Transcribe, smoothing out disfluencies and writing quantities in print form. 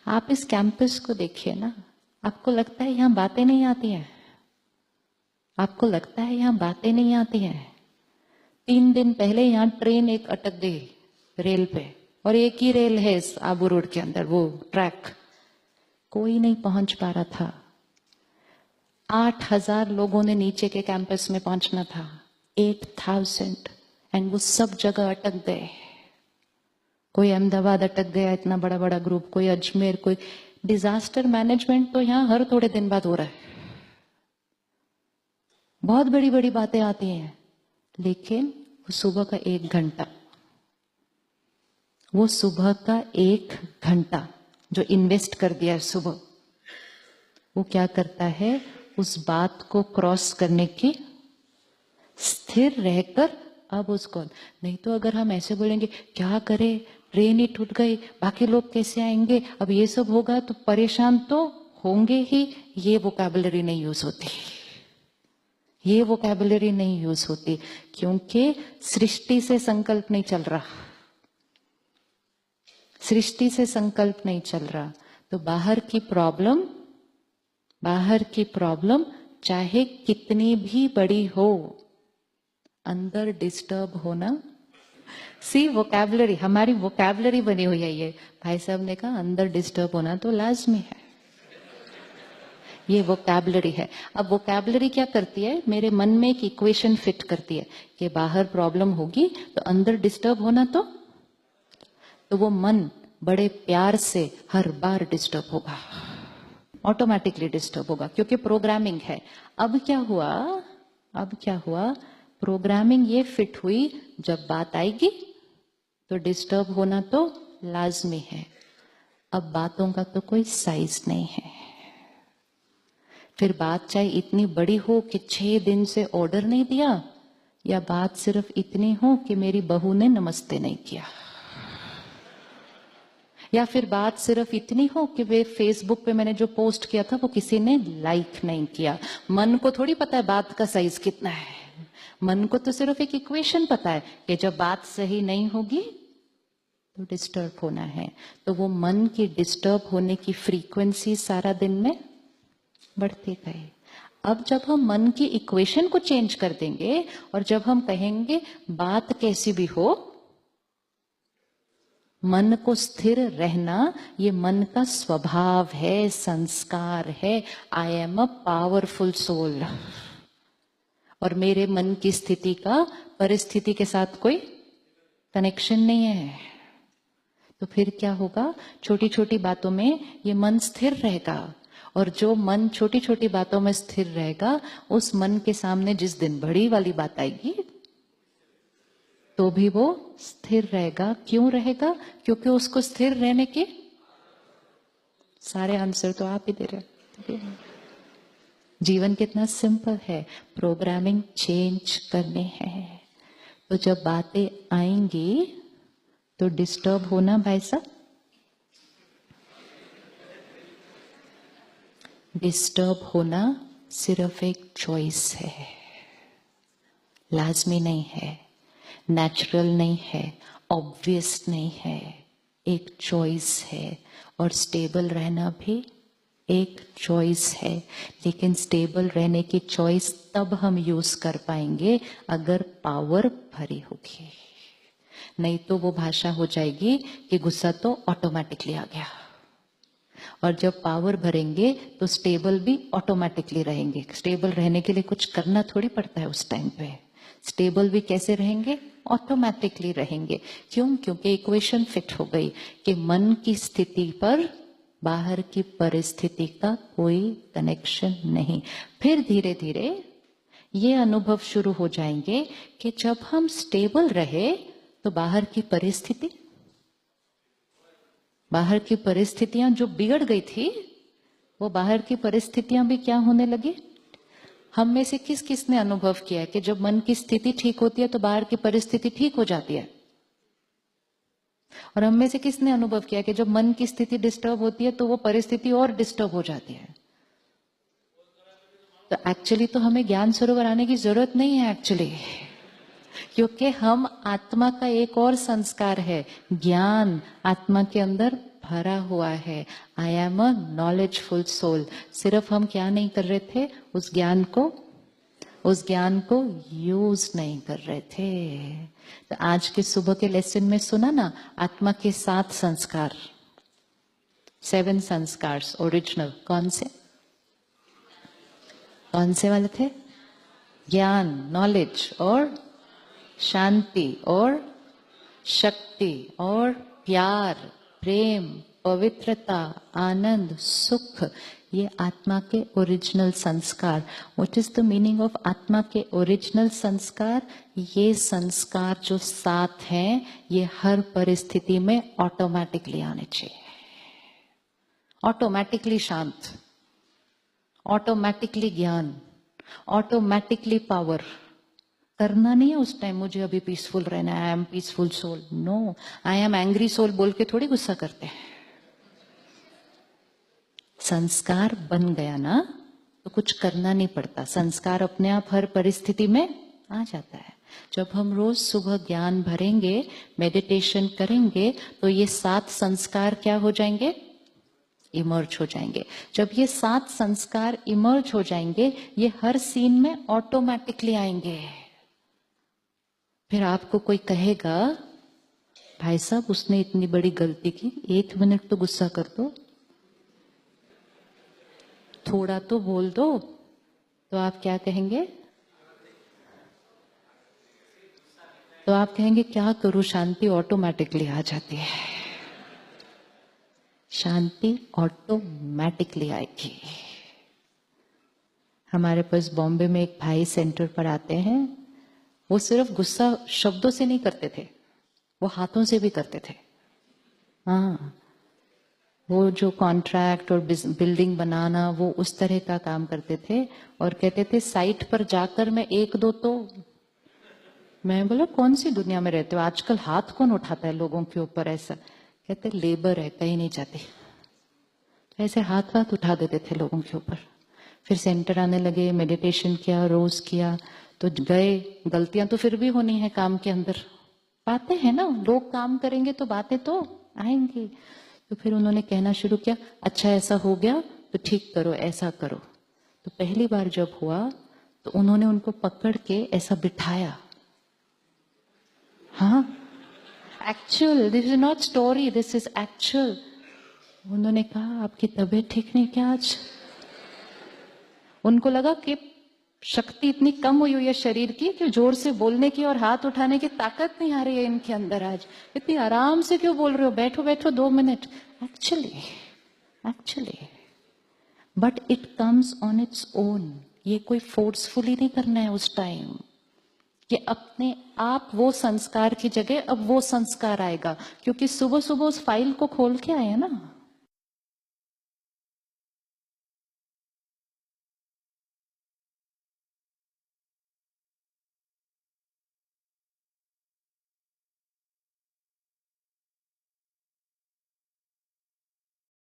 आप इस कैंपस को देखिए ना, आपको लगता है यहाँ बातें नहीं आती हैं? आपको लगता है यहाँ बातें नहीं आती हैं? 3 दिन पहले यहाँ ट्रेन एक अटक गई रेल पे, और एक ही रेल है इस आबू रोड के अंदर, वो ट्रैक, कोई नहीं पहुंच पा रहा था। 8,000 लोगों ने नीचे के कैंपस में पहुंचना था, 8,000, एंड वो सब जगह अटक गए। कोई अहमदाबाद अटक गया, इतना बड़ा बड़ा ग्रुप, कोई अजमेर, कोई। डिजास्टर मैनेजमेंट तो यहाँ हर थोड़े दिन बाद हो रहा है। बहुत बड़ी बड़ी बातें आती हैं, लेकिन वो सुबह का 1 घंटा, वो सुबह का 1 घंटा जो इन्वेस्ट कर दिया है सुबह, वो क्या करता है, उस बात को क्रॉस करने की, स्थिर रहकर। अब उसको नहीं तो अगर हम ऐसे बोलेंगे क्या करें, ट्रेन ही टूट गई, बाकी लोग कैसे आएंगे, अब ये सब होगा, तो परेशान तो होंगे ही। ये वोकैबुलरी नहीं यूज होती, ये वोकैबुलरी नहीं यूज होती, क्योंकि सृष्टि से संकल्प नहीं चल रहा, सृष्टि से संकल्प नहीं चल रहा। तो बाहर की प्रॉब्लम चाहे कितनी भी बड़ी हो, अंदर डिस्टर्ब होना। सी वोकैबुलरी, हमारी वोकैबुलरी बनी हुई है ये। भाई साहब ने कहा अंदर डिस्टर्ब होना तो लाजमी है, ये वोकैबुलरी है। अब वोकैबुलरी क्या करती है, मेरे मन में एक इक्वेशन फिट करती है कि बाहर प्रॉब्लम होगी तो अंदर डिस्टर्ब होना, तो वो मन बड़े प्यार से हर बार डिस्टर्ब होगा, ऑटोमेटिकली डिस्टर्ब होगा, क्योंकि प्रोग्रामिंग है। अब क्या हुआ, प्रोग्रामिंग ये फिट हुई, जब बात आएगी तो डिस्टर्ब होना तो लाजमी है। अब बातों का तो कोई साइज नहीं है, फिर बात चाहे इतनी बड़ी हो कि 6 दिन से ऑर्डर नहीं दिया, या बात सिर्फ इतनी हो कि मेरी बहू ने नमस्ते नहीं किया, या फिर बात सिर्फ इतनी हो कि वे फेसबुक पे मैंने जो पोस्ट किया था वो किसी ने लाइक नहीं किया। मन को थोड़ी पता है बात का साइज कितना है, मन को तो सिर्फ एक इक्वेशन पता है कि जब बात सही नहीं होगी तो डिस्टर्ब होना है। तो वो मन की डिस्टर्ब होने की फ्रीक्वेंसी सारा दिन में बढ़ती गई। अब जब हम मन की इक्वेशन को चेंज कर देंगे, और जब हम कहेंगे बात कैसी भी हो, मन को स्थिर रहना ये मन का स्वभाव है, संस्कार है। I am a powerful soul, और मेरे मन की स्थिति का परिस्थिति के साथ कोई कनेक्शन नहीं है। तो फिर क्या होगा, छोटी छोटी बातों में ये मन स्थिर रहेगा, और जो मन छोटी छोटी बातों में स्थिर रहेगा, उस मन के सामने जिस दिन बड़ी वाली बात आएगी तो भी वो स्थिर रहेगा। क्यों रहेगा? क्योंकि उसको स्थिर रहने के सारे आंसर तो आप ही दे रहे हैं। जीवन कितना सिंपल है, प्रोग्रामिंग चेंज करने हैं। तो जब बातें आएंगी तो डिस्टर्ब होना भाई साहब, डिस्टर्ब होना सिर्फ एक चॉइस है, लाजमी नहीं है, नेचुरल नहीं है, ऑब्वियस नहीं है, एक चॉइस है। और स्टेबल रहना भी एक चॉइस है, लेकिन स्टेबल रहने की चॉइस तब हम यूज कर पाएंगे अगर पावर भरी होगी। नहीं तो वो भाषा हो जाएगी कि गुस्सा तो ऑटोमेटिकली आ गया, और जब पावर भरेंगे तो स्टेबल भी ऑटोमेटिकली रहेंगे। स्टेबल रहने के लिए कुछ करना थोड़ी पड़ता है उस टाइम पे। स्टेबल भी कैसे रहेंगे? ऑटोमेटिकली रहेंगे। क्यों? क्योंकि इक्वेशन फिट हो गई कि मन की स्थिति पर बाहर की परिस्थिति का कोई कनेक्शन नहीं। फिर धीरे धीरे ये अनुभव शुरू हो जाएंगे कि जब हम स्टेबल रहे तो बाहर की परिस्थितियां जो बिगड़ गई थी, वो बाहर की परिस्थितियां भी क्या होने लगी। हम में से किस किस ने अनुभव किया है कि जब मन की स्थिति ठीक होती है तो बाहर की परिस्थिति ठीक हो जाती है? और हम में से किसने अनुभव किया कि जब मन की स्थिति डिस्टर्ब होती है तो वो परिस्थिति और डिस्टर्ब हो जाती है? तो एक्चुअली तो हमें ज्ञान सरोवर आने की जरूरत नहीं है एक्चुअली, क्योंकि हम आत्मा का एक और संस्कार है, ज्ञान आत्मा के अंदर भरा हुआ है। I am a knowledgeful soul. सिर्फ हम क्या नहीं कर रहे थे, उस ज्ञान को यूज नहीं कर रहे थे। तो आज के सुबह के लेसन में सुना ना, आत्मा के 7 संस्कार, 7 संस्कार्स ओरिजिनल कौन से वाले थे? ज्ञान, नॉलेज और शांति और शक्ति और प्यार, प्रेम, पवित्रता, आनंद, सुख, ये आत्मा के ओरिजिनल संस्कार। What is the meaning of आत्मा के ओरिजिनल संस्कार? ये संस्कार जो 7 हैं, ये हर परिस्थिति में ऑटोमेटिकली आने चाहिए। ऑटोमेटिकली शांत, ऑटोमेटिकली ज्ञान, ऑटोमेटिकली पावर। करना नहीं है उस टाइम मुझे अभी पीसफुल रहना है, I am peaceful soul. No, I am angry soul बोल के थोड़ी गुस्सा करते हैं। संस्कार बन गया ना तो कुछ करना नहीं पड़ता, संस्कार अपने आप हर परिस्थिति में आ जाता है। जब हम रोज सुबह ज्ञान भरेंगे, मेडिटेशन करेंगे, तो ये 7 संस्कार क्या हो जाएंगे? इमर्ज हो जाएंगे। जब ये 7 संस्कार इमर्ज हो जाएंगे, ये हर सीन में ऑटोमेटिकली आएंगे। फिर आपको कोई कहेगा, भाई साहब उसने इतनी बड़ी गलती की, 1 मिनट तो गुस्सा कर दो, थोड़ा तो बोल दो, तो आप क्या कहेंगे? तो आप कहेंगे क्या करूं, शांति ऑटोमेटिकली आ जाती है। शांति ऑटोमेटिकली आएगी। हमारे पास बॉम्बे में एक भाई सेंटर पर आते हैं, वो सिर्फ गुस्सा शब्दों से नहीं करते थे, वो हाथों से भी करते थे। हाँ, वो जो कॉन्ट्रैक्ट और बिल्डिंग बनाना, वो उस तरह का काम करते थे। और कहते थे साइट पर जाकर मैं 1-2 तो, मैं बोला कौन सी दुनिया में रहते हो, आजकल हाथ कौन उठाता है लोगों के ऊपर ऐसा। कहते लेबर है, कहीं नहीं जाती। तो ऐसे हाथ उठा देते थे लोगों के ऊपर। फिर सेंटर आने लगे, मेडिटेशन किया, रोज किया, तो गए। गलतियां तो फिर भी होनी है काम के अंदर, बातें हैं ना, लोग काम करेंगे तो बातें तो आएंगी। तो फिर उन्होंने कहना शुरू किया, अच्छा ऐसा हो गया तो ठीक करो, ऐसा करो। तो पहली बार जब हुआ तो उन्होंने उनको पकड़ के ऐसा बिठाया। हाँ, actual, this is not story, this is actual. उन्होंने कहा आपकी तबीयत ठीक नहीं क्या आज? उनको लगा कि शक्ति इतनी कम हुई है शरीर की कि जोर से बोलने की और हाथ उठाने की ताकत नहीं आ रही है इनके अंदर आज। इतनी आराम से क्यों बोल रहे हो, बैठो बैठो 2 minute. Actually but it comes on its own. ये कोई फोर्सफुली नहीं करना है उस टाइम, ये अपने आप वो संस्कार की जगह अब वो संस्कार आएगा। क्योंकि सुबह सुबह उस फाइल को खोल के आए हैं ना,